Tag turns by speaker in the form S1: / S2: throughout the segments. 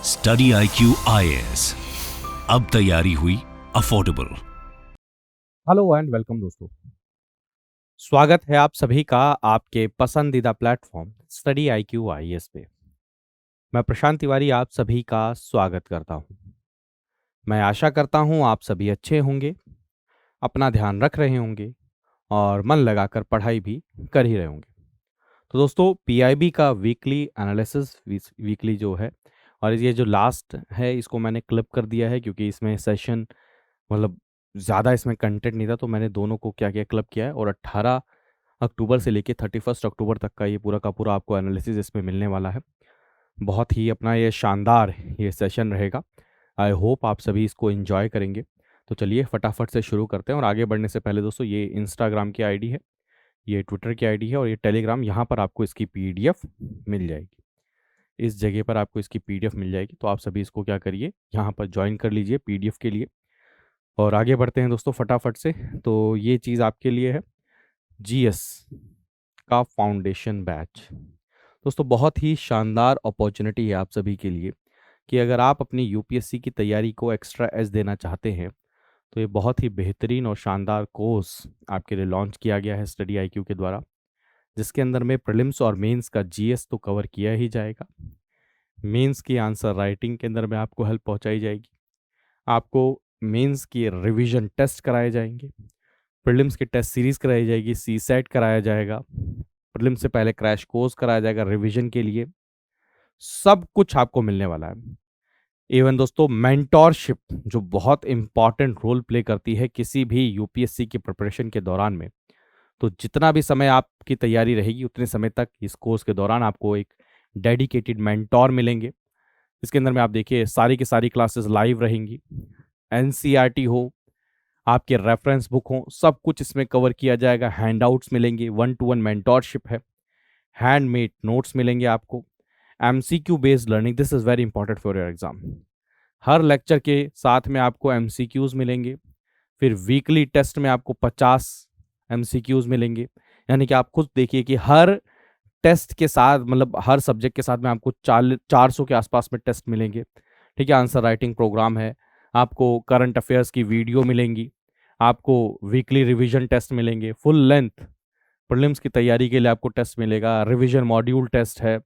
S1: Study IQ IAS, अब तैयारी हुई अफोर्डेबल।
S2: हेलो एंड वेलकम दोस्तों। स्वागत है आप सभी का आपके पसंदीदा प्लेटफॉर्म स्टडी IQ IAS पे। मैं प्रशांत तिवारी आप सभी का स्वागत करता हूं। मैं आशा करता हूं आप सभी अच्छे होंगे, अपना ध्यान रख रहे होंगे और मन लगाकर पढ़ाई भी कर ही रहे होंगे। तो दोस्तों PIB का वीकली एनालिसिस वीकली जो है, और ये जो लास्ट है इसको मैंने क्लिप कर दिया है क्योंकि इसमें सेशन मतलब ज़्यादा इसमें कंटेंट नहीं था, तो मैंने दोनों को क्या क्या क्लब किया है और 18 अक्टूबर से लेके 31 अक्टूबर तक का ये पूरा का पूरा आपको एनालिसिस इसमें मिलने वाला है। बहुत ही अपना ये शानदार ये सेशन रहेगा। आई होप आप सभी इसको एंजॉय करेंगे। तो चलिए फटाफट से शुरू करते हैं। और आगे बढ़ने से पहले दोस्तों, ये इंस्टाग्राम की आईडी है, ये ट्विटर की आईडी है और ये टेलीग्राम, यहाँ पर आपको इसकी PDF मिल जाएगी। इस जगह पर आपको इसकी PDF मिल जाएगी, तो आप सभी इसको क्या करिए, यहाँ पर ज्वाइन कर लीजिए PDF के लिए। और आगे बढ़ते हैं दोस्तों फटाफट से। तो ये चीज़ आपके लिए है, GS का फाउंडेशन बैच। दोस्तों बहुत ही शानदार अपॉर्चुनिटी है आप सभी के लिए कि अगर आप अपनी UPSC की तैयारी को एक्स्ट्रा एज देना चाहते हैं तो ये बहुत ही बेहतरीन और शानदार कोर्स आपके लिए लॉन्च किया गया है स्टडी IQ के द्वारा, जिसके अंदर में प्रीलिम्स और मेंस का GS तो कवर किया ही जाएगा। मेंस की आंसर राइटिंग के अंदर में आपको हेल्प पहुंचाई जाएगी। आपको मेंस की रिवीजन टेस्ट कराए जाएंगे, प्रीलिम्स की टेस्ट सीरीज कराई जाएगी, CSAT कराया जाएगा, प्रीलिम्स से पहले क्रैश कोर्स कराया जाएगा रिवीजन के लिए। सब कुछ आपको मिलने वाला है। इवन दोस्तों मेंटोरशिप जो बहुत इंपॉर्टेंट रोल प्ले करती है किसी भी UPSC की प्रिपरेशन के दौरान में। तो जितना भी समय आपकी तैयारी रहेगी उतने समय तक इस कोर्स के दौरान आपको एक डेडिकेटेड मेंटोर मिलेंगे। इसके अंदर में आप देखिए सारी की सारी क्लासेस लाइव रहेंगी, NCERT हो, आपके रेफरेंस बुक हो, सब कुछ इसमें कवर किया जाएगा। हैंडआउट्स मिलेंगे, 1-to-1 मेंटोरशिप है, हैंडमेड नोट्स मिलेंगे आपको, MCQ based learning, this is very important for your exam. Her lecture के साथ में आपको MCQs मिलेंगे। फिर वीकली टेस्ट में आपको 50 MCQs मिलेंगे। यानी कि आप खुद देखिए कि हर टेस्ट के साथ मतलब हर सब्जेक्ट के साथ में आपको 400 के आसपास में टेस्ट मिलेंगे। ठीक है, आंसर राइटिंग प्रोग्राम है, आपको करंट अफेयर्स की वीडियो मिलेंगी, आपको वीकली रिवीजन टेस्ट मिलेंगे, फुल लेंथ प्रीलिम्स की तैयारी के लिए आपको टेस्ट मिलेगा, रिवीजन मॉड्यूल टेस्ट है,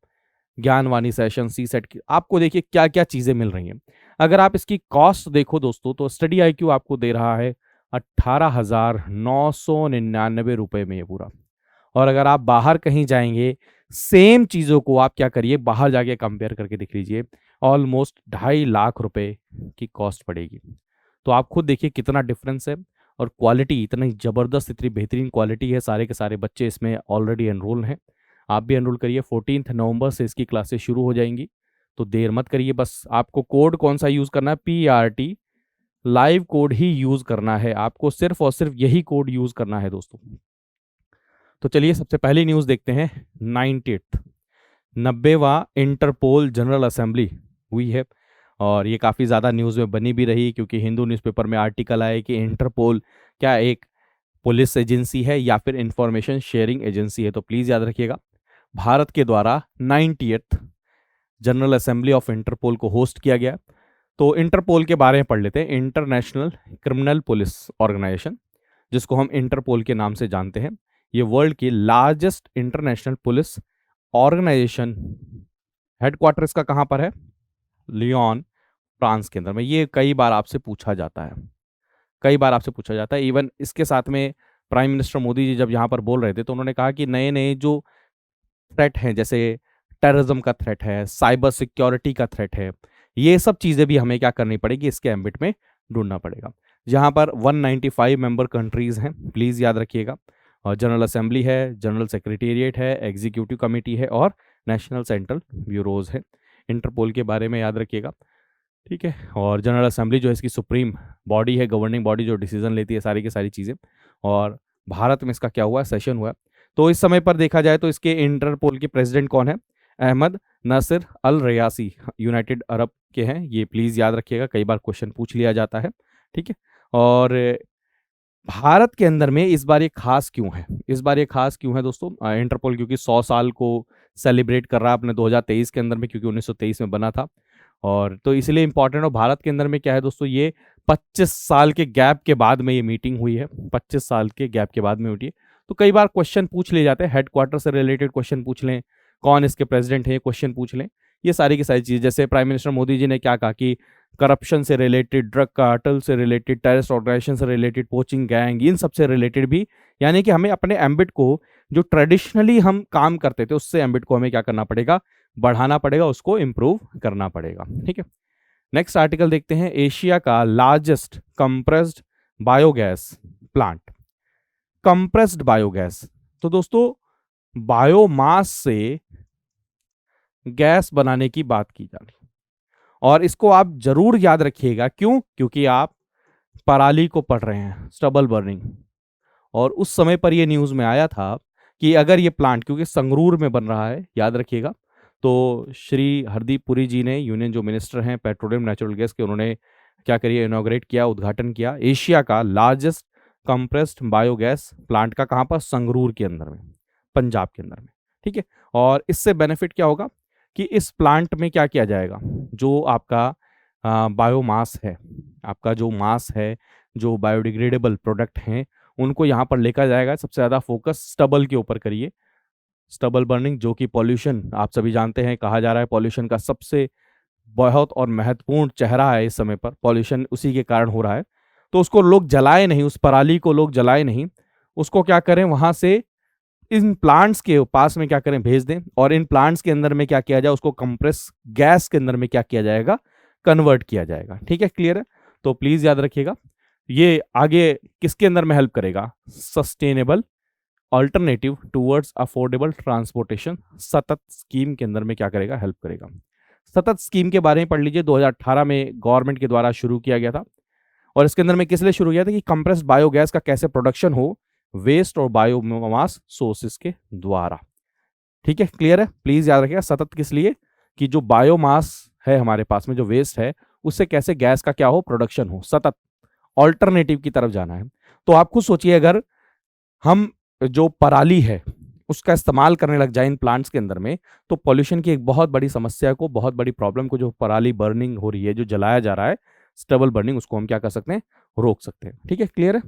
S2: ज्ञानवाणी सेशन, CSAT की, आपको देखिए क्या क्या चीज़ें मिल रही हैं। अगर आप इसकी कॉस्ट देखो दोस्तों तो स्टडी IQ आपको दे रहा है 18,999 रुपये में ये पूरा। और अगर आप बाहर कहीं जाएंगे सेम चीज़ों को आप क्या करिए, बाहर जाके कंपेयर करके देख लीजिए, ऑलमोस्ट 2.5 लाख रुपए की कॉस्ट पड़ेगी। तो आप खुद देखिए कितना डिफरेंस है। और क्वालिटी इतनी ज़बरदस्त, इतनी बेहतरीन क्वालिटी है। सारे के सारे बच्चे इसमें ऑलरेडी एनरोल हैं, आप भी एनरोल करिए। 14 नवंबर से इसकी क्लासेस शुरू हो जाएंगी, तो देर मत करिए। बस आपको कोड कौन सा यूज़ करना है, PRT लाइव कोड ही यूज़ करना है। आपको सिर्फ और सिर्फ यही कोड यूज़ करना है दोस्तों। तो चलिए सबसे पहली न्यूज़ देखते हैं। 90वां इंटरपोल जनरल असेंबली हुई है और ये काफ़ी ज़्यादा न्यूज़ में बनी भी रही क्योंकि हिंदू न्यूज़पेपर में आर्टिकल आए कि इंटरपोल क्या एक पुलिस एजेंसी है या फिर इंफॉर्मेशन शेयरिंग एजेंसी है। तो प्लीज़ याद रखिएगा, भारत के द्वारा 90th general assembly of Interpol को होस्ट किया गया। तो इंटरपोल के बारे में पढ़ लेते हैं। इंटरनेशनल क्रिमिनल पुलिस ऑर्गेनाइजेशन, जिसको हम इंटरपोल के नाम से जानते हैं, ये वर्ल्ड की largest international police organisation. Headquarter इसका कहाँ पर है, लियोन, फ्रांस के अंदर में। ये कई बार आपसे पूछा जाता है, कई बार आपसे पूछा जाता है। इवन इसके साथ में प्राइम मिनिस्टर मोदी जी जब यहाँ पर बोल रहे थे तो उन्होंने कहा कि नए नए जो थ्रेट हैं, जैसे टेररिज्म का थ्रेट है, साइबर सिक्योरिटी का थ्रेट है, ये सब चीज़ें भी हमें क्या करनी पड़ेगी, इसके एम्बिट में ढूंढना पड़ेगा। जहाँ पर 195 मेंबर कंट्रीज़ हैं, प्लीज़ याद रखिएगा। और जनरल असेंबली है, जनरल सेक्रेटेरिएट है, एग्जीक्यूटिव कमेटी है और नेशनल सेंट्रल ब्यूरोज है। इंटरपोल के बारे में याद रखिएगा, ठीक है। और जनरल असेंबली जो है इसकी सुप्रीम बॉडी है, गवर्निंग बॉडी जो डिसीजन लेती है सारी की सारी चीज़ें। और भारत में इसका क्या हुआ, सेशन हुआ। तो इस समय पर देखा जाए तो इसके इंटरपोल के प्रेसिडेंट कौन है, अहमद नासिर अल रयासी, यूनाइटेड अरब के हैं। ये प्लीज़ याद रखिएगा, कई बार क्वेश्चन पूछ लिया जाता है, ठीक है। और भारत के अंदर में इस बार ये खास क्यों है, इस बार ये खास क्यों है दोस्तों, इंटरपोल क्योंकि 100 साल को सेलिब्रेट कर रहा है अपने 2023 के अंदर में, क्योंकि 1923 में बना था। और तो इसलिए इंपॉर्टेंट। और भारत के अंदर में क्या है दोस्तों, ये 25 साल के गैप के बाद में ये मीटिंग हुई है, 25 साल के गैप के बाद में हुई है। तो कई बार क्वेश्चन पूछ लिए जाते हैं, हेडक्वार्टर से रिलेटेड क्वेश्चन पूछ लें, कौन इसके प्रेसिडेंट है ये क्वेश्चन पूछ लें, ये सारी की सारी चीज़। जैसे प्राइम मिनिस्टर मोदी जी ने क्या कहा कि करप्शन से रिलेटेड, ड्रग कार्टेल से रिलेटेड, टेररिस्ट ऑर्गेनाइजेशन से रिलेटेड, पोचिंग गैंग, इन सब से रिलेटेड भी, यानी कि हमें अपने एम्बिट को, जो ट्रेडिशनली हम काम करते थे उससे एम्बिट को हमें क्या करना पड़ेगा, बढ़ाना पड़ेगा, उसको इम्प्रूव करना पड़ेगा। ठीक है, नेक्स्ट आर्टिकल देखते हैं। एशिया का largest compressed biogas plant. Compressed biogas, तो दोस्तों बायोमास से गैस बनाने की बात की जा रही, और इसको आप जरूर याद रखिएगा। क्यों? क्योंकि आप पराली को पढ़ रहे हैं, स्टबल बर्निंग, और उस समय पर ये न्यूज में आया था कि अगर ये प्लांट, क्योंकि संगरूर में बन रहा है, याद रखिएगा, तो श्री हरदीप पुरी जी ने, यूनियन जो मिनिस्टर हैं पेट्रोलियम नेचुरल गैस के, उन्होंने क्या करिए, इनॉग्रेट किया, उद्घाटन किया एशिया का लार्जेस्ट कंप्रेस्ड बायोगैस प्लांट का। कहाँ पर? संगरूर के अंदर में, पंजाब के अंदर में। ठीक है, और इससे बेनिफिट क्या होगा कि इस प्लांट में क्या किया जाएगा, जो आपका बायोमास है, आपका जो मास है, जो बायोडिग्रेडेबल प्रोडक्ट हैं, उनको यहाँ पर लेकर जाएगा। सबसे ज़्यादा फोकस स्टबल के ऊपर करिए, स्टबल बर्निंग, जो कि पॉल्यूशन, आप सभी जानते हैं, कहा जा रहा है पॉल्यूशन का सबसे बहुत और महत्वपूर्ण चेहरा है इस समय पर, पॉल्यूशन उसी के कारण हो रहा है। तो उसको लोग जलाए नहीं, उस पराली को लोग जलाए नहीं, उसको क्या करें, वहां से इन प्लांट्स के पास में क्या करें, भेज दें, और इन प्लांट्स के अंदर में क्या किया जाए, उसको कंप्रेस गैस के अंदर में क्या किया जाएगा, कन्वर्ट किया जाएगा। ठीक है, क्लियर है? तो प्लीज याद रखिएगा, ये आगे किसके अंदर में हेल्प करेगा, sustainable alternative towards affordable transportation, सतत स्कीम के अंदर में क्या करेगा, हेल्प करेगा। सतत स्कीम के बारे में पढ़ लीजिए, 2018 में गवर्नमेंट के द्वारा शुरू किया गया था, और इसके अंदर में किस लिए शुरू किया था कि कंप्रेस्ड बायोगैस का कैसे प्रोडक्शन हो वेस्ट और बायोमास सोर्सेस के द्वारा। ठीक है, क्लियर है? प्लीज याद रखिएगा, सतत किस लिए, कि जो बायोमास है हमारे पास में, जो वेस्ट है, उससे कैसे गैस का क्या हो, प्रोडक्शन हो, सतत ऑल्टरनेटिव की तरफ जाना है। तो आप खुद सोचिए, अगर हम जो पराली है उसका इस्तेमाल करने लग जाए इन प्लांट्स के अंदर में, तो पॉल्यूशन की एक बहुत बड़ी समस्या को, बहुत बड़ी प्रॉब्लम को, जो पराली बर्निंग हो रही है, जो जलाया जा रहा है, स्टबल बर्निंग, उसको हम क्या कर सकते हैं, रोक सकते हैं। ठीक है, क्लियर है?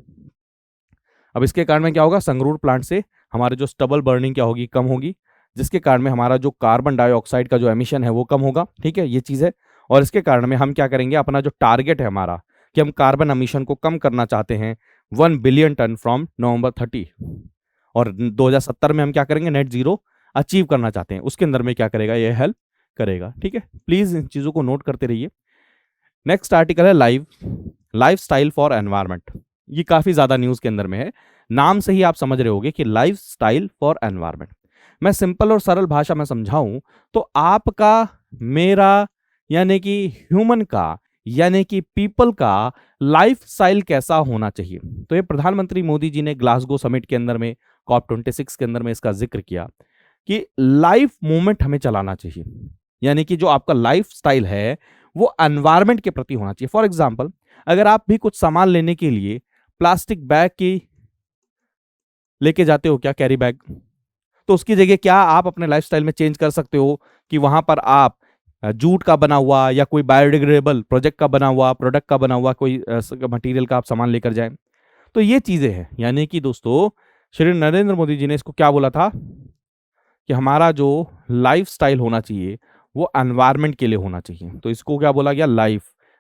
S2: अब इसके कारण में क्या होगा, संगरूर प्लांट से हमारे जो स्टबल बर्निंग क्या होगी, कम होगी, जिसके कारण में हमारा जो कार्बन डाइऑक्साइड का जो एमिशन है वो कम होगा। ठीक है, ये चीज़ है। और इसके कारण में हम क्या करेंगे, अपना जो टारगेट है हमारा, कि हम कार्बन एमिशन को कम करना चाहते हैं 1 बिलियन टन फ्रॉम नवंबर 30, और 2070 में हम क्या करेंगे, नेट जीरो अचीव करना चाहते हैं, उसके अंदर में क्या करेगा, ये हेल्प करेगा। ठीक है, प्लीज इन चीजों को नोट करते रहिए। नेक्स्ट आर्टिकल है लाइफ स्टाइल फॉर एनवायरमेंट। ये काफी ज्यादा न्यूज के अंदर में है, नाम से ही आप समझ रहे होंगे कि लाइफ स्टाइल फॉर एनवायरमेंट। मैं सिंपल और सरल भाषा में समझाऊं तो आपका, मेरा, यानी कि ह्यूमन का, यानी कि पीपल का लाइफ स्टाइल कैसा होना चाहिए। तो ये प्रधानमंत्री मोदी जी ने ग्लासगो समिट के अंदर में, COP26 के अंदर में इसका जिक्र किया कि लाइफ मूवमेंट हमें चलाना चाहिए, यानी कि जो आपका लाइफ स्टाइल है वो एनवायरमेंट के प्रति होना चाहिए। फॉर एग्जाम्पल, अगर आप भी कुछ सामान लेने के लिए प्लास्टिक बैग की लेके जाते हो क्या, कैरी बैग, तो उसकी जगह क्या आप अपने लाइफस्टाइल में चेंज कर सकते हो कि वहां पर आप जूट का बना हुआ या कोई बायोडिग्रेडेबल प्रोजेक्ट का बना हुआ, प्रोडक्ट का बना हुआ कोई मटेरियल का आप सामान लेकर जाएं। तो ये चीजें हैं, यानी कि दोस्तों श्री नरेंद्र मोदी जी ने इसको क्या बोला था कि हमारा जो लाइफ स्टाइल होना चाहिए वो एनवायरमेंट के लिए होना चाहिए। तो इसको क्या बोला गया,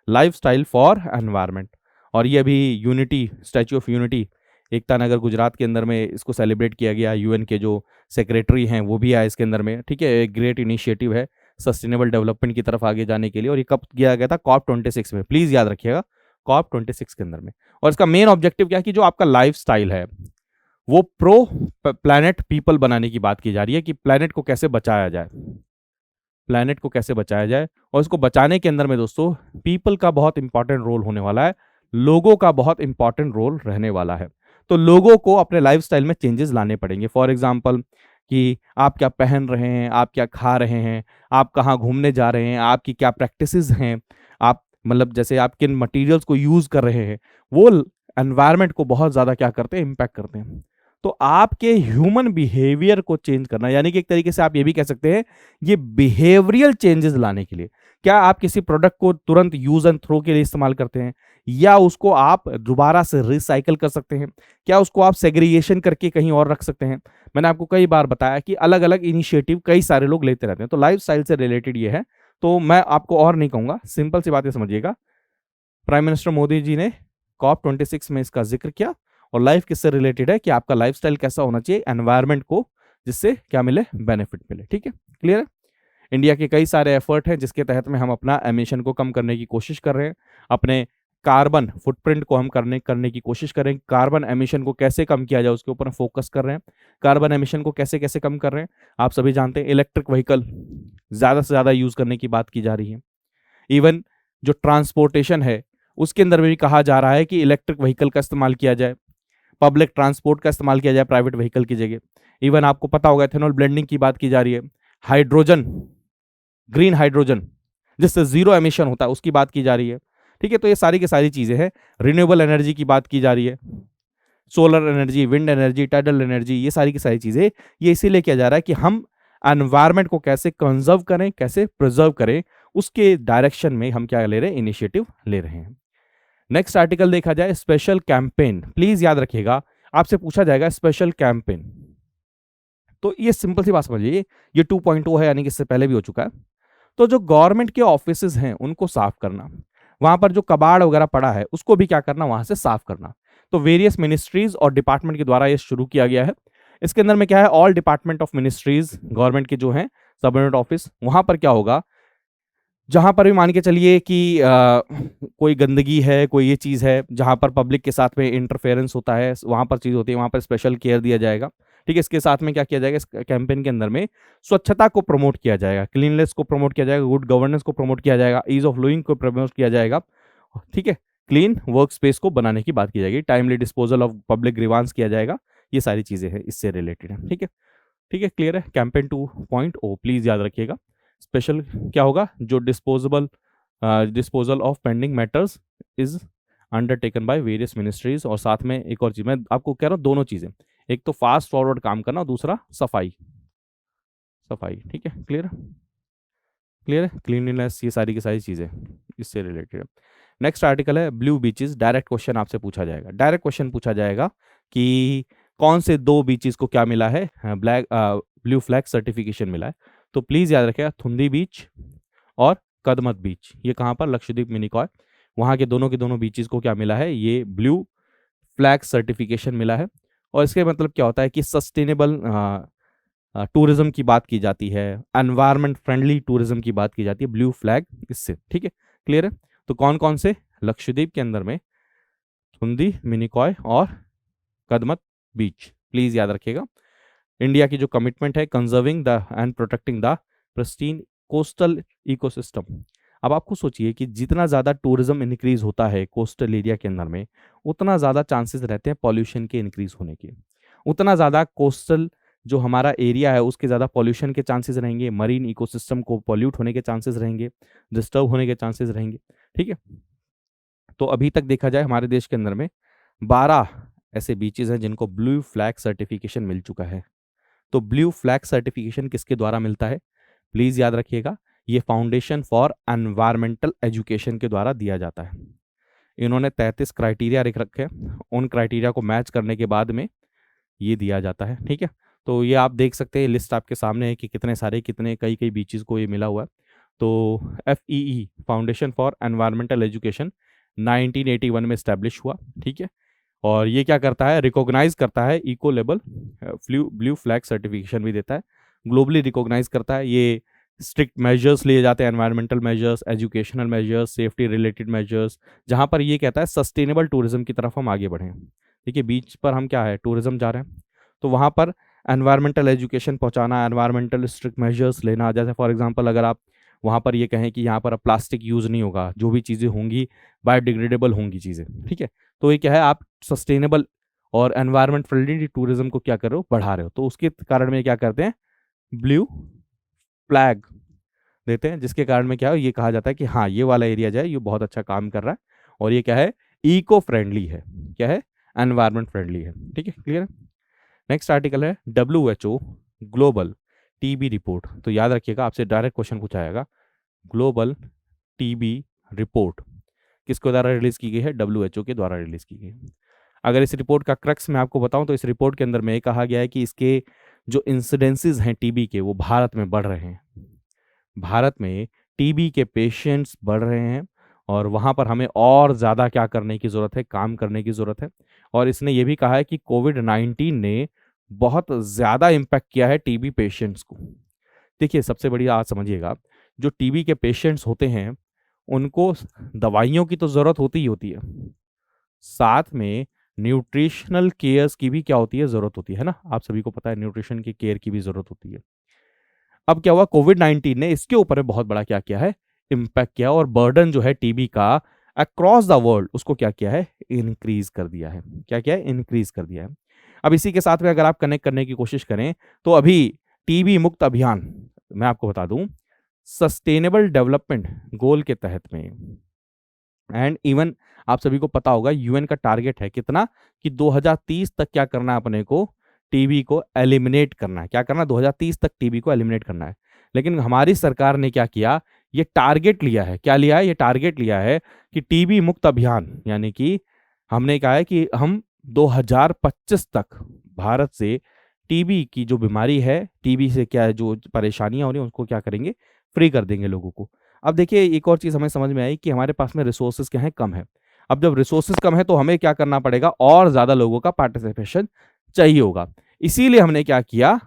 S2: लाइफ स्टाइल फॉर एनवायरमेंट। और ये अभी unity, statue of unity, Ekta Nagar Gujarat के अंदर में इसको सेलिब्रेट किया गया। यूएन के जो सेक्रेटरी हैं वो भी आए इसके अंदर में। ठीक है, एक ग्रेट इनिशिएटिव है सस्टेनेबल डेवलपमेंट की तरफ आगे जाने के लिए, और ये कब किया गया था, COP26 में। प्लीज याद रखिएगा, COP26 के अंदर में। और इसका मेन ऑब्जेक्टिव क्या है कि जो आपका लाइफ स्टाइल है वो प्रो प्लैनेट पीपल बनाने की बात की जा रही है, कि प्लैनेट को कैसे बचाया जाए, प्लैनेट को कैसे बचाया जाए। और इसको बचाने के अंदर में दोस्तों पीपल का बहुत इंपॉर्टेंट रोल होने वाला है, लोगों का बहुत इंपॉर्टेंट रोल रहने वाला है। तो लोगों को अपने लाइफस्टाइल में चेंजेस लाने पड़ेंगे। फॉर एग्जांपल, कि आप क्या पहन रहे हैं, आप क्या खा रहे हैं, आप कहाँ घूमने जा रहे हैं, आपकी क्या प्रैक्टिसेस हैं, आप मतलब जैसे आप किन मटेरियल्स को यूज कर रहे हैं, वो एनवायरनमेंट को बहुत ज्यादा क्या करते हैं, इम्पैक्ट करते हैं। तो आपके ह्यूमन बिहेवियर को चेंज करना, यानी कि एक तरीके से आप ये भी कह सकते हैं ये बिहेवियरल चेंजेस लाने के लिए, क्या आप किसी प्रोडक्ट को तुरंत यूज एंड थ्रो के लिए इस्तेमाल करते हैं, या उसको आप दोबारा से रिसाइकल कर सकते हैं, क्या उसको आप सेग्रीगेशन करके कहीं और रख सकते हैं। मैंने आपको कई बार बताया कि अलग अलग इनिशिएटिव कई सारे लोग लेते रहते हैं, तो लाइफ स्टाइल से रिलेटेड ये है। तो मैं आपको और नहीं कहूंगा, सिंपल सी बातें समझिएगा। प्राइम मिनिस्टर मोदी जी ने COP26 में इसका जिक्र किया, और लाइफ किससे रिलेटेड है कि आपका लाइफस्टाइल कैसा होना चाहिए एनवायरनमेंट को, जिससे क्या मिले, बेनिफिट मिले। ठीक है, क्लियर है। इंडिया के कई सारे एफर्ट हैं जिसके तहत में हम अपना एमिशन को कम करने की कोशिश कर रहे हैं, अपने कार्बन फुटप्रिंट को हम करने की कोशिश कर रहे हैं। कार्बन एमिशन को कैसे कम किया जाए उसके ऊपर फोकस कर रहे हैं। कार्बन एमिशन को कैसे कैसे कम कर रहे हैं, आप सभी जानते हैं। इलेक्ट्रिक व्हीकल ज़्यादा से ज़्यादा यूज़ करने की बात की जा रही है। इवन जो ट्रांसपोर्टेशन है उसके अंदर में भी कहा जा रहा है कि इलेक्ट्रिक व्हीकल का इस्तेमाल किया जाए, पब्लिक ट्रांसपोर्ट का इस्तेमाल किया जाए प्राइवेट व्हीकल की जगह। इवन आपको पता होगा एथेनॉल ब्लेंडिंग की बात की जा रही है, हाइड्रोजन, ग्रीन हाइड्रोजन जिससे जीरो एमिशन होता है उसकी बात की जा रही है। ठीक है, तो ये सारी की सारी चीजें हैं। रिन्यूएबल एनर्जी की बात की जा रही है, solar energy, wind energy, tidal energy, ये सारी की सारी चीजें ये इसीलिए किया जा रहा है कि हम एनवायरमेंट को कैसे कंजर्व करें, कैसे प्रिजर्व करें, उसके डायरेक्शन में हम क्या ले रहे हैं, इनिशिएटिव ले रहे हैं। नेक्स्ट आर्टिकल देखा जाए, स्पेशल कैंपेन। प्लीज याद रखिएगा, आपसे पूछा जाएगा स्पेशल कैंपेन, तो ये सिंपल सी बात समझिए, ये 2.0 है, यानी कि इससे पहले भी हो चुका है। तो जो गवर्नमेंट के ऑफिसेज हैं उनको साफ करना, वहां पर जो कबाड़ वगैरह पड़ा है उसको भी क्या करना, वहां से साफ करना। तो वेरियस मिनिस्ट्रीज और डिपार्टमेंट के द्वारा ये शुरू किया गया है। इसके अंदर में क्या है, all department of ministries government के जो हैं सबऑर्डिनेट ऑफिस, वहां पर क्या होगा, जहां पर भी मान के चलिए कि कोई गंदगी है, कोई ये चीज़ है जहां पर पब्लिक के साथ में इंटरफेरेंस होता है, वहां पर चीज़ होती है, वहां पर स्पेशल केयर दिया जाएगा। ठीक है, इसके साथ में क्या किया जाएगा, इस कैंपेन के अंदर में स्वच्छता को प्रमोट किया जाएगा, क्लीननेस को प्रमोट किया जाएगा, गुड गवर्नेंस को प्रमोट किया जाएगा, ईज ऑफ लिविंग को प्रमोट किया जाएगा। ठीक है, क्लीन वर्क स्पेस को बनाने की बात की जाएगी, timely disposal of public grievance किया जाएगा। ये सारी चीज़ें हैं इससे रिलेटेड है। ठीक है, ठीक है, क्लियर है। कैंपेन 2.0 प्लीज याद रखिएगा। स्पेशल क्या होगा, जो disposal of pending matters is undertaken by various ministries, और साथ में एक और चीज मैं आपको कह रहा हूँ, दोनों चीजें, एक तो फास्ट फॉरवर्ड काम करना और दूसरा सफाई, सफाई। ठीक है, क्लियर, क्लियर है, क्लीनलीनेस, ये सारी की सारी चीजें इससे रिलेटेड है। नेक्स्ट आर्टिकल है ब्लू बीचेस। डायरेक्ट क्वेश्चन आपसे पूछा जाएगा, डायरेक्ट क्वेश्चन पूछा जाएगा कि कौन से दो बीचेस को क्या मिला है, ब्लू फ्लैग सर्टिफिकेशन मिला है। तो प्लीज याद रखिएगा, थुंदी बीच और कदमत बीच, ये कहाँ पर, लक्षद्वीप मिनिकॉय, वहाँ के दोनों बीचेस को क्या मिला है, ये ब्लू फ्लैग सर्टिफिकेशन मिला है। और इसके मतलब क्या होता है कि सस्टेनेबल टूरिज्म की बात की जाती है, एनवायरमेंट फ्रेंडली टूरिज्म की बात की जाती है ब्लू फ्लैग इससे। ठीक है, क्लियर है। तो कौन कौन से, लक्षद्वीप के अंदर में थुंदी, मिनिकॉय और कदमत बीच, प्लीज याद रखिएगा। इंडिया की जो कमिटमेंट है, conserving the end protecting the pristine coastal ecosystem. अब आपको सोचिए कि जितना ज़्यादा टूरिज्म इंक्रीज होता है कोस्टल एरिया के अंदर में, उतना ज़्यादा चांसेस रहते हैं पॉल्यूशन के इंक्रीज होने के, उतना ज़्यादा कोस्टल जो हमारा एरिया है उसके ज़्यादा पॉल्यूशन के चांसेस रहेंगे, मरीन इकोसिस्टम को पॉल्यूट होने के चांसेस रहेंगे, डिस्टर्ब होने के चांसेस रहेंगे। ठीक है, तो अभी तक देखा जाए हमारे देश के अंदर में 12 ऐसे बीचेस हैं जिनको ब्लू फ्लैग सर्टिफिकेशन मिल चुका है। तो ब्लू फ्लैग सर्टिफिकेशन किसके द्वारा मिलता है, प्लीज याद रखिएगा, ये फाउंडेशन फॉर एनवायरमेंटल एजुकेशन के द्वारा दिया जाता है। इन्होंने 33 क्राइटेरिया लिख रखे हैं, उन क्राइटेरिया को मैच करने के बाद में ये दिया जाता है। ठीक है, तो ये आप देख सकते हैं, लिस्ट आपके सामने है कि कितने सारे, कितने कई कई बीचेस को ये मिला हुआ है। तो FEE foundation for environmental education 1981 में इस्टेब्लिश हुआ। ठीक है, और ये क्या करता है, रिकॉग्नाइज करता है eco label blue flag certification भी देता है, ग्लोबली रिकॉग्नाइज करता है। ये स्ट्रिक्ट मेजर्स लिए जाते हैं, environmental measures, educational measures, safety related measures, जहाँ पर ये कहता है सस्टेनेबल टूरिज्म की तरफ हम आगे बढ़ें। देखिए, बीच पर हम क्या है, टूरिज्म जा रहे हैं, तो वहाँ पर एनवायरमेंटल एजुकेशन पहुँचाना, एनवायरमेंटल स्ट्रिक्ट मेजर्स लेना, जैसे फॉर एग्जाम्पल अगर आप वहाँ पर ये कहें कि यहाँ पर अब प्लास्टिक यूज़ नहीं होगा, जो भी चीज़ें होंगी बायोडिग्रेडेबल होंगी चीज़ें। ठीक है, तो ये क्या है, आप सस्टेनेबल और एनवायरमेंट फ्रेंडली टूरिज्म को क्या कर रहे हो, बढ़ा रहे हो, तो उसके कारण में क्या करते हैं, ब्लू फ्लैग देते हैं, जिसके कारण में क्या है, ये कहा जाता है कि हाँ ये वाला एरिया जो है ये बहुत अच्छा काम कर रहा है, और ये क्या है, इको फ्रेंडली है, क्या है, एनवायरमेंट फ्रेंडली है। ठीक है, क्लियर है। नेक्स्ट आर्टिकल है WHO ग्लोबल TB रिपोर्ट। तो याद रखिएगा, आपसे डायरेक्ट क्वेश्चन पूछा जाएगा, ग्लोबल टीबी रिपोर्ट किसके द्वारा रिलीज की गई है? WHO के द्वारा रिलीज की गई है। अगर इस रिपोर्ट का क्रक्स मैं आपको बताऊं तो इस रिपोर्ट के अंदर में ये कहा गया है कि इसके जो इंसिडेंसेस हैं टीबी के वो भारत में बढ़ रहे हैं। भारत में टीबी के पेशेंट्स बढ़ रहे हैं और वहाँ पर हमें और ज़्यादा क्या करने की ज़रूरत है, काम करने की ज़रूरत है। और इसने ये भी कहा है कि कोविड-19 ने बहुत ज़्यादा इम्पैक्ट किया है टीबी पेशेंट्स को। देखिए, सबसे बड़ी बात समझिएगा, जो टीबी के पेशेंट्स होते हैं, उनको दवाइयों की तो ज़रूरत होती ही होती है, साथ में न्यूट्रिशनल केयर्स की भी क्या होती है? ज़रूरत होती है ना? आप सभी को पता है न्यूट्रिशन की केयर की भी ज़रूरत होती है। अब क्या हुआ, कोविड-19 ने इसके ऊपर बहुत बड़ा क्या किया है? इम्पैक्ट किया और बर्डन जो है टीबी का अक्रॉस द वर्ल्ड उसको क्या किया है? इंक्रीज कर दिया है। क्या किया है? इंक्रीज कर दिया है। अब इसी के साथ में अगर आप कनेक्ट करने की कोशिश करें तो अभी टीबी मुक्त अभियान मैं आपको बता दूं, सस्टेनेबल डेवलपमेंट गोल के तहत में एंड इवन आप सभी को पता होगा यूएन का टारगेट है कितना कि 2030 तक क्या करना है अपने को? टीबी को एलिमिनेट करना है। क्या करना है? 2030 तक टीबी को एलिमिनेट करना है। लेकिन हमारी सरकार ने क्या किया? ये टारगेट लिया है। क्या लिया है? ये टारगेट लिया है कि टीबी मुक्त अभियान, यानी कि हमने कहा है कि हम 2025 तक भारत से टीबी की जो बीमारी है, टीबी से क्या जो परेशानियां हो रही हैं उसको क्या करेंगे? फ्री कर देंगे लोगों को। अब देखिए, एक और चीज़ हमें समझ में आई कि हमारे पास में रिसोर्सेज क्या है? कम है। अब जब रिसोर्सेज कम है तो हमें क्या करना पड़ेगा? और ज़्यादा लोगों का पार्टिसिपेशन चाहिए होगा। इसीलिए हमने क्या किया?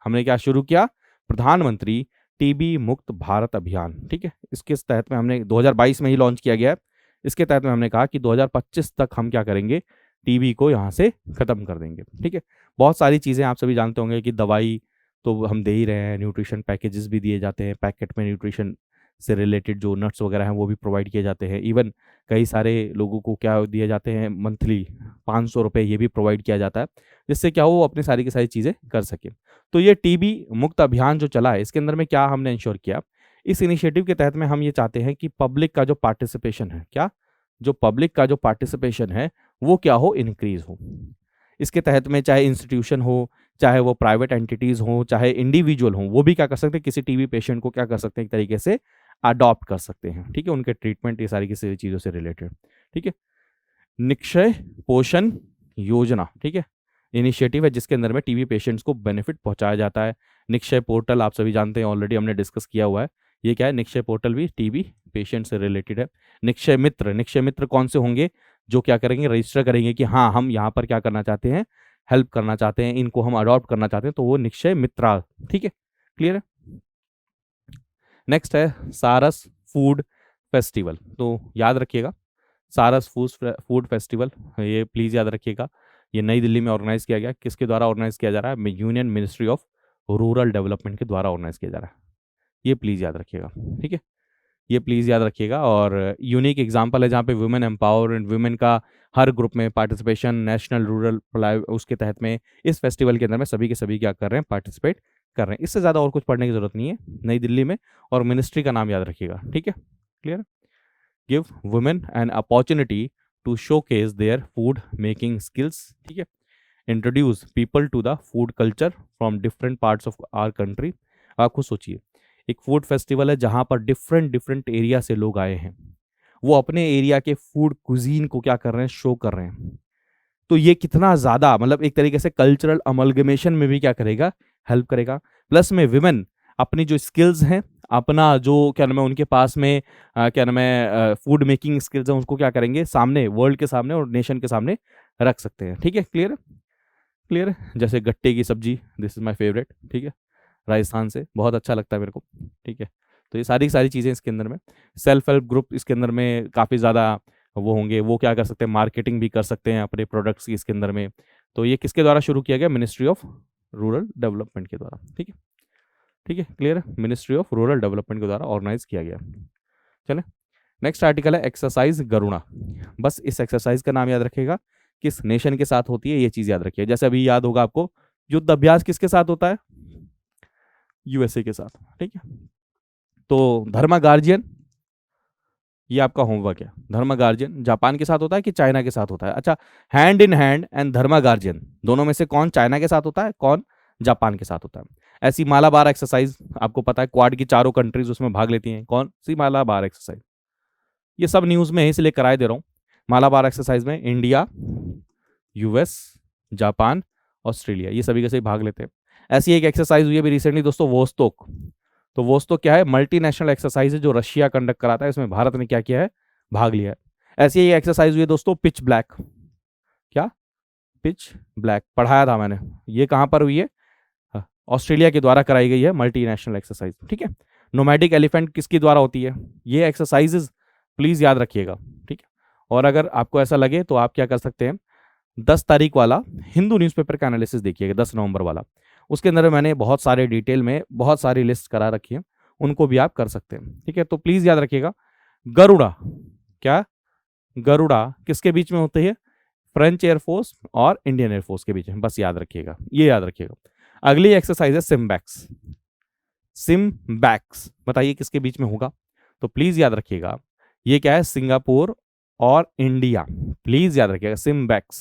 S2: हमने क्या शुरू किया? प्रधानमंत्री टीबी मुक्त भारत अभियान। ठीक है, इसके तहत में हमने 2022 में ही लॉन्च किया गया है। इसके तहत में हमने कहा कि 2025 तक हम क्या करेंगे? टीबी को यहाँ से खत्म कर देंगे। ठीक है, बहुत सारी चीज़ें आप सभी जानते होंगे कि दवाई तो हम दे ही रहे हैं, न्यूट्रिशन पैकेजेस भी दिए जाते हैं, पैकेट में न्यूट्रिशन से रिलेटेड जो नट्स वगैरह हैं वो भी प्रोवाइड किए जाते हैं। इवन कई सारे लोगों को क्या दिए जाते हैं? मंथली 500 रुपये ये भी प्रोवाइड किया जाता है, जिससे क्या हो वो अपनी सारी की सारी चीज़ें कर सके। तो ये टीबी मुक्त अभियान जो चला है इसके अंदर में क्या हमने इंश्योर किया? इस इनिशिएटिव के तहत में हम ये चाहते हैं कि पब्लिक का जो पार्टिसिपेशन है, क्या जो पब्लिक का जो पार्टिसिपेशन है वो क्या हो? इंक्रीज हो। इसके तहत में चाहे इंस्टीट्यूशन हो, चाहे वो प्राइवेट एंटिटीज हो, चाहे इंडिविजुअल हो, वो भी क्या कर सकते हैं? किसी टीबी पेशेंट को क्या कर सकते हैं? एक तरीके से अडॉप्ट कर सकते हैं। ठीक है, उनके ट्रीटमेंट ये सारी की सारी चीज़ों से रिलेटेड। ठीक है, निक्षय पोषण योजना, ठीक है, इनिशिएटिव है जिसके अंदर में टीबी पेशेंट्स को बेनिफिट पहुंचाया जाता है। निक्षय पोर्टल आप सभी जानते हैं, ऑलरेडी हमने डिस्कस किया हुआ है। ये क्या है? निक्षय पोर्टल भी टीबी पेशेंट से रिलेटेड है। निक्षय मित्र, निक्षय मित्र कौन से होंगे? जो क्या करेंगे? रजिस्टर करेंगे कि हाँ हम यहाँ पर क्या करना चाहते हैं? हेल्प करना चाहते हैं, इनको हम अडॉप्ट करना चाहते हैं, तो वो निक्षय मित्रा। ठीक है, क्लियर है। नेक्स्ट है सारस फूड फेस्टिवल। तो याद रखिएगा, सारस फूड फेस्टिवल, ये प्लीज़ याद रखिएगा। ये नई दिल्ली में ऑर्गेनाइज किया गया। किसके द्वारा ऑर्गेनाइज किया जा रहा है? Union ministry of rural development के द्वारा ऑर्गेनाइज किया जा रहा है। ये प्लीज़ याद रखिएगा। ठीक है, ये प्लीज़ याद रखिएगा। और यूनिक एग्जाम्पल है जहाँ पे वुमेन एम्पावर एंड वुमेन का हर ग्रुप में पार्टिसिपेशन, नेशनल रूरल उसके तहत में इस फेस्टिवल के अंदर में सभी के सभी क्या कर रहे हैं? पार्टिसिपेट कर रहे हैं। इससे ज़्यादा और कुछ पढ़ने की जरूरत नहीं है। नई दिल्ली में, और मिनिस्ट्री का नाम याद रखिएगा। ठीक है, clear. Give women an opportunity to showcase their food making skills. ठीक है, introduce people to the food culture from different parts of our country. आप खुद सोचिए, एक फूड फेस्टिवल है जहाँ पर डिफरेंट डिफरेंट एरिया से लोग आए हैं, वो अपने एरिया के फूड कुजीन को क्या कर रहे हैं? शो कर रहे हैं। तो ये कितना ज़्यादा, मतलब एक तरीके से कल्चरल अमलगमेशन में भी क्या करेगा? हेल्प करेगा। प्लस में विमेन अपनी जो स्किल्स हैं, अपना जो क्या नाम है उनके पास में क्या नाम है फूड मेकिंग स्किल्स हैं, उसको क्या करेंगे? सामने, वर्ल्ड के सामने और नेशन के सामने रख सकते हैं। ठीक है, क्लियर है, क्लियर है। जैसे गट्टे की सब्जी, दिस इज माय फेवरेट। ठीक है, राजस्थान से बहुत अच्छा लगता है मेरे को। ठीक है, तो ये सारी सारी चीज़ें इसके अंदर में। सेल्फ हेल्प ग्रुप इसके अंदर में काफ़ी ज़्यादा वो होंगे, वो क्या कर सकते हैं? मार्केटिंग भी कर सकते हैं अपने प्रोडक्ट्स की इसके अंदर में। तो ये किसके द्वारा शुरू किया गया? मिनिस्ट्री ऑफ रूरल डेवलपमेंट के द्वारा। ठीक है, ठीक है, क्लियर है, मिनिस्ट्री ऑफ रूरल डेवलपमेंट के द्वारा ऑर्गेनाइज किया गया। चले, नेक्स्ट आर्टिकल है एक्सरसाइज गरुणा। बस इस एक्सरसाइज का नाम याद रखिएगा, किस नेशन के साथ होती है ये चीज़ याद रखिए। जैसे अभी याद होगा आपको, युद्ध अभ्यास किसके साथ होता है? यूएसए के साथ। ठीक है, तो धर्मा गार्जियन, ये आपका होमवर्क है। धर्मा गार्जियन जापान के साथ होता है कि चाइना के साथ होता है? अच्छा, hand in hand and Dharma guardian, दोनों में से कौन चाइना के साथ होता है, कौन जापान के साथ होता है। ऐसी मालाबार एक्सरसाइज आपको पता है, क्वाड की चारों कंट्रीज उसमें भाग लेती हैं। कौन सी मालाबार एक्सरसाइज? ये सब न्यूज़ में है इसलिए कराए दे रहा हूँ। मालाबार एक्सरसाइज में इंडिया, यूएस, जापान, ऑस्ट्रेलिया ये सभी के सभी भाग लेते हैं। ऐसी एक एक्सरसाइज हुई है अभी रिसेंटली दोस्तों, वोस्तोक। तो वोस्तोक क्या है? मल्टीनेशनल एक्सरसाइज है जो रशिया कंडक्ट कराता है। इसमें भारत ने क्या किया है? भाग लिया है। ऐसी ही एक्सरसाइज हुई है दोस्तों, पिच ब्लैक। क्या? पिच ब्लैक पढ़ाया था मैंने। ये कहां पर हुई है? हाँ, ऑस्ट्रेलिया के द्वारा कराई गई है मल्टीनेशनल एक्सरसाइज। ठीक है। नोमैडिक एलिफेंट किसके द्वारा होती है? ये एक्सरसाइजेज प्लीज याद रखिएगा। ठीक है। और अगर आपको ऐसा लगे तो आप क्या कर सकते हैं, 10 तारीख वाला हिंदू न्यूज़पेपर का एनालिसिस देखिएगा, 10 नवंबर वाला। उसके अंदर मैंने बहुत सारे डिटेल में बहुत सारी लिस्ट करा रखी है, उनको भी आप कर सकते हैं। ठीक है। तो प्लीज याद रखिएगा, गरुड़ा। क्या? गरुड़ा किसके बीच में होती है? फ्रेंच एयरफोर्स और इंडियन एयरफोर्स के बीच में। बस याद रखिएगा, ये याद रखिएगा। अगली एक्सरसाइज है सिम्बैक्स। सिम्बैक्स बताइए किसके बीच में होगा? तो प्लीज याद रखिएगा, ये क्या है? सिंगापुर और इंडिया। प्लीज याद रखिएगा, सिम्बैक्स।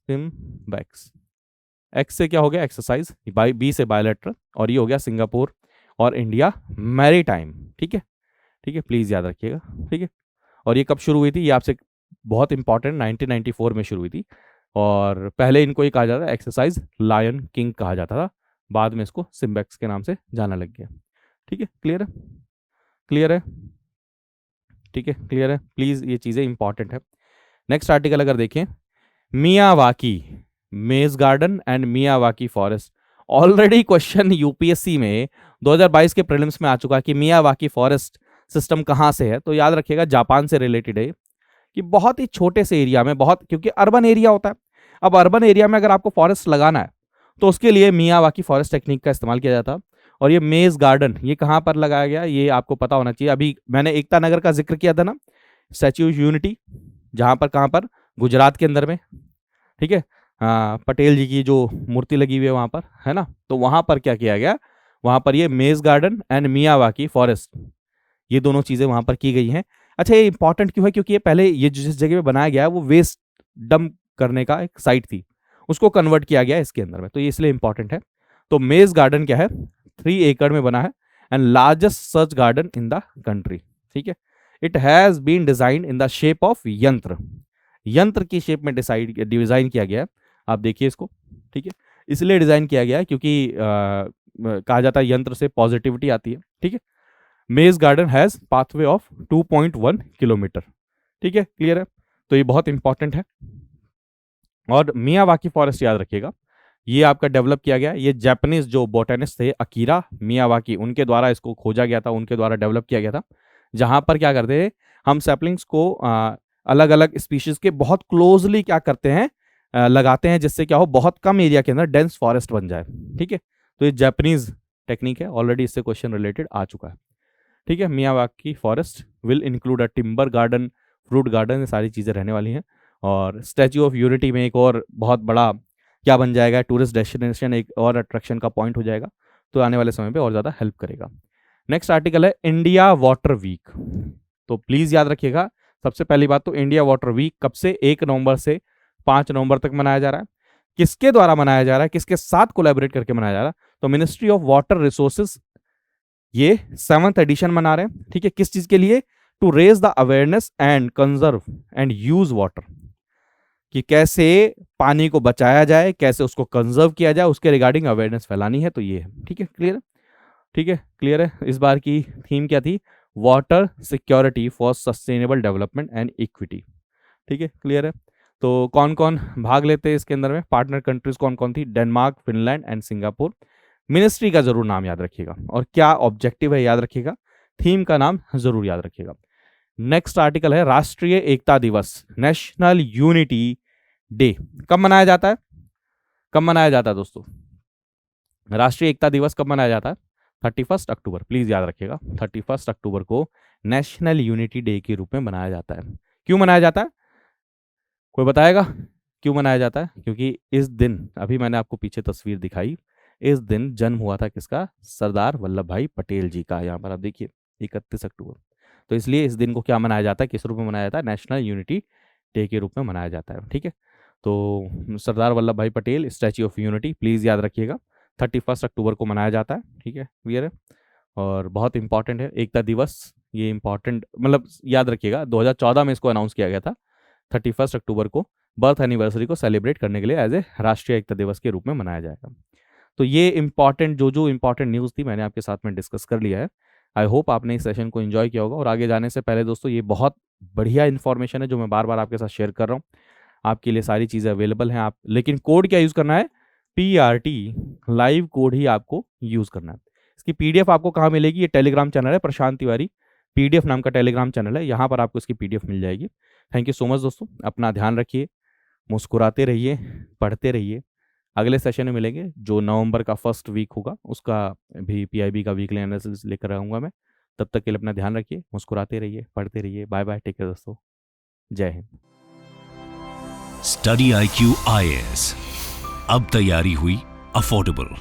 S2: सिम्बैक्स। एक्स से क्या हो गया? एक्सरसाइज। बी से बायोलेटरल, और ये हो गया सिंगापुर और इंडिया मैरी टाइम। ठीक है। ठीक है, प्लीज याद रखिएगा। ठीक है। और ये कब शुरू हुई थी? ये आपसे बहुत इंपॉर्टेंट, 1994 में शुरू हुई थी। और पहले इनको ये कहा जाता था एक्सरसाइज लायन किंग कहा जाता था, बाद में इसको सिम्बैक्स के नाम से जाना लग गया। ठीक है, क्लियर है? क्लियर है? ठीक है, क्लियर है। प्लीज ये चीजें इंपॉर्टेंट है। नेक्स्ट आर्टिकल अगर देखें, मियावाकी मेज garden and Miyawaki forest. Already question UPSC में 2022 के प्रीलिम्स में आ चुका है कि मियावाकी फॉरेस्ट सिस्टम कहाँ से है। तो याद रखिएगा, जापान से रिलेटेड है कि बहुत ही छोटे से एरिया में, बहुत, क्योंकि अर्बन एरिया होता है। अब अर्बन एरिया में अगर आपको फॉरेस्ट लगाना है तो उसके लिए मियावाकी फॉरेस्ट टेक्निक का इस्तेमाल किया जाता है। और ये मेज गार्डन ये कहाँ पर लगाया गया, ये आपको पता होना चाहिए। अभी मैंने एकता नगर का जिक्र किया था ना, स्टैच्यू ऑफ यूनिटी, जहां पर, कहां पर? गुजरात के अंदर में। ठीक है। पटेल जी की जो मूर्ति लगी हुई है वहां पर, है ना। तो वहां पर क्या किया गया? वहां पर ये मेज गार्डन एंड मियावाकी फॉरेस्ट, ये दोनों चीजें वहां पर की गई हैं। अच्छा, ये इंपॉर्टेंट क्यों है? क्योंकि ये पहले ये जिस जगह पे बनाया गया है वो वेस्ट डंप करने का एक साइट थी, उसको कन्वर्ट किया गया इसके अंदर में, तो ये इसलिए इंपॉर्टेंट है। तो मेज गार्डन क्या है? 3 एकड़ में बना है and largest such garden in the country. ठीक है। It has been design in the shape of yantra. यंत्र की शेप में डिजाइन किया गया है। आप देखिए इसको। ठीक है। इसलिए डिजाइन किया गया है क्योंकि कहा जाता है यंत्र से पॉजिटिविटी आती है। ठीक है। मेज garden has pathway of 2.1 kilometre. ठीक है, क्लियर है? तो ये बहुत इंपॉर्टेंट है। और मियावाकी फॉरेस्ट याद रखिएगा, ये आपका डेवलप किया गया, ये जापानीज जो बोटेनिस्ट थे अकीरा मियावाकी, उनके द्वारा इसको खोजा गया था, उनके द्वारा डेवलप किया गया था। जहां पर क्या करते हैं हम, सैपलिंग्स को अलग अलग स्पीशीज के बहुत क्लोजली क्या करते हैं, लगाते हैं, जिससे क्या हो, बहुत कम एरिया के अंदर डेंस फॉरेस्ट बन जाए। ठीक है। तो ये जापानीज टेक्निक है, ऑलरेडी इससे क्वेश्चन रिलेटेड आ चुका है। ठीक है। Miyawaki forest will include a timber garden, fruit garden, ये सारी चीज़ें रहने वाली हैं। और स्टैच्यू ऑफ यूनिटी में एक और बहुत बड़ा क्या बन जाएगा, टूरिस्ट डेस्टिनेशन, एक और अट्रैक्शन का पॉइंट हो जाएगा, तो आने वाले समय पे और ज़्यादा हेल्प करेगा। नेक्स्ट आर्टिकल है इंडिया वाटर वीक। तो प्लीज़ याद रखिएगा, सबसे पहली बात तो इंडिया वाटर वीक कब से? 1 नवंबर से 5 नवंबर तक मनाया जा रहा है। किसके द्वारा मनाया जा रहा है, किसके साथ कोलैबोरेट करके मनाया जा रहा है? तो मिनिस्ट्री ऑफ वाटर रिसोर्सेज ये 7th एडिशन मना रहे हैं। ठीक है। किस चीज के लिए? To raise the awareness and conserve and use water, कि कैसे पानी को बचाया जाए, कैसे उसको कंजर्व किया जाए, उसके रिगार्डिंग अवेयरनेस फैलानी है। तो ये है। ठीक है, क्लियर है? ठीक है, क्लियर है। इस बार की थीम क्या थी? Water security for sustainable development and equity. ठीक है, क्लियर है। तो कौन कौन भाग लेते हैं इसके अंदर में? पार्टनर कंट्रीज कौन कौन थी? Denmark, Finland and Singapore. Ministry का जरूर नाम याद रखिएगा, और क्या ऑब्जेक्टिव है याद रखिएगा, थीम का नाम जरूर याद रखिएगा। नेक्स्ट आर्टिकल है राष्ट्रीय एकता दिवस, नेशनल यूनिटी डे। कब मनाया जाता है? कब मनाया जाता है दोस्तों? राष्ट्रीय एकता दिवस कब मनाया जाता है? 31 अक्टूबर। प्लीज याद रखिएगा, 31 अक्टूबर को नेशनल यूनिटी डे के रूप में मनाया जाता है। क्यों मनाया जाता है? कोई बताएगा क्यों मनाया जाता है? क्योंकि इस दिन, अभी मैंने आपको पीछे तस्वीर दिखाई, इस दिन जन्म हुआ था किसका? सरदार वल्लभ भाई पटेल जी का। यहाँ पर आप देखिए 31 अक्टूबर। तो इसलिए इस दिन को क्या मनाया जाता है, किस रूप में मनाया जाता है? नेशनल यूनिटी डे के रूप में मनाया जाता है। ठीक है। तो सरदार वल्लभ भाई Patel statue of unity please याद रखिएगा, 31 अक्टूबर को मनाया जाता है। ठीक है, क्लियर है। और बहुत इंपॉर्टेंट है एकता दिवस, ये इंपॉर्टेंट मतलब याद रखिएगा, 2014 में इसको अनाउंस किया गया था 31 अक्टूबर को बर्थ एनिवर्सरी को सेलिब्रेट करने के लिए एज ए राष्ट्रीय एकता दिवस के रूप में मनाया जाएगा। तो ये इंपॉर्टेंट जो इंपॉर्टेंट न्यूज़ थी मैंने आपके साथ में डिस्कस कर लिया है। आई होप आपने इस सेशन को एंजॉय किया होगा। और आगे जाने से पहले दोस्तों, ये बहुत बढ़िया इन्फॉर्मेशन है जो मैं बार बार आपके साथ शेयर कर रहा हूँ। आपके लिए सारी चीज़ें अवेलेबल हैं, आप लेकिन कोड क्या यूज़ करना है, PRT लाइव कोड ही आपको यूज़ करना है। इसकी PDF आपको कहाँ मिलेगी, ये टेलीग्राम चैनल है प्रशांत तिवारी PDF नाम का टेलीग्राम चैनल है, यहाँ पर आपको इसकी PDF मिल जाएगी। थैंक यू सो मच दोस्तों, अपना ध्यान रखिए, मुस्कुराते रहिए, पढ़ते रहिए। अगले सेशन में मिलेंगे जो नवंबर का फर्स्ट वीक होगा, उसका भी PIB का वीकली एनालिसिस लेकर आऊँगा मैं। तब तक के लिए अपना ध्यान रखिए, मुस्कुराते रहिए, पढ़ते रहिए। बाय बाय, टेक केयर दोस्तों, जय हिंद।
S1: स्टडी IQ IAS, अब तैयारी हुई अफोर्डेबल।